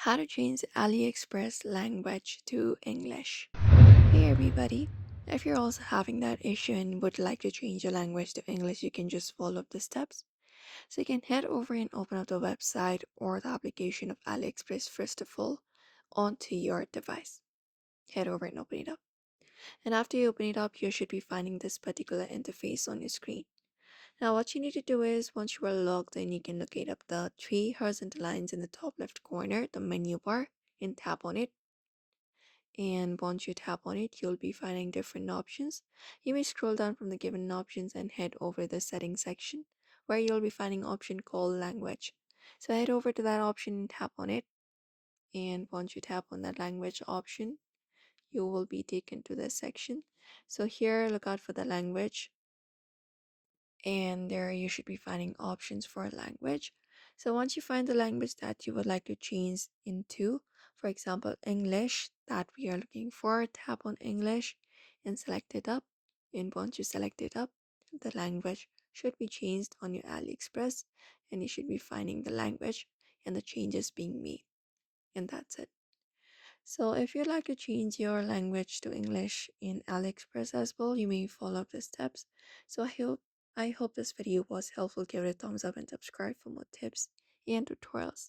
How to change AliExpress language to English. Hey everybody, if you're also having that issue and would like to change your language to English, you can just follow up the steps. So you can head over and open up the website or the application of AliExpress first of all onto your device. Head over and open it up. And after you open it up, you should be finding this particular interface on your screen. Now, what you need to do is once you are logged in, you can locate up the three horizontal lines in the top left corner, the menu bar, and tap on it. And once you tap on it, you'll be finding different options. You may scroll down from the given options and head over the settings section where you'll be finding option called language. So head over to that option and tap on it. And once you tap on that language option, you will be taken to this section. So here, look out for the language, and there you should be finding options for language. So once you find the language that you would like to change into, for example English that we are looking for, tap on English and select it up. And once you select it up, the language should be changed on your AliExpress, and you should be finding the language and the changes being made, and that's it. So if you'd like to change your language to English in AliExpress as well, you may follow the steps. So I hope this video was helpful. Give it a thumbs up and subscribe for more tips and tutorials.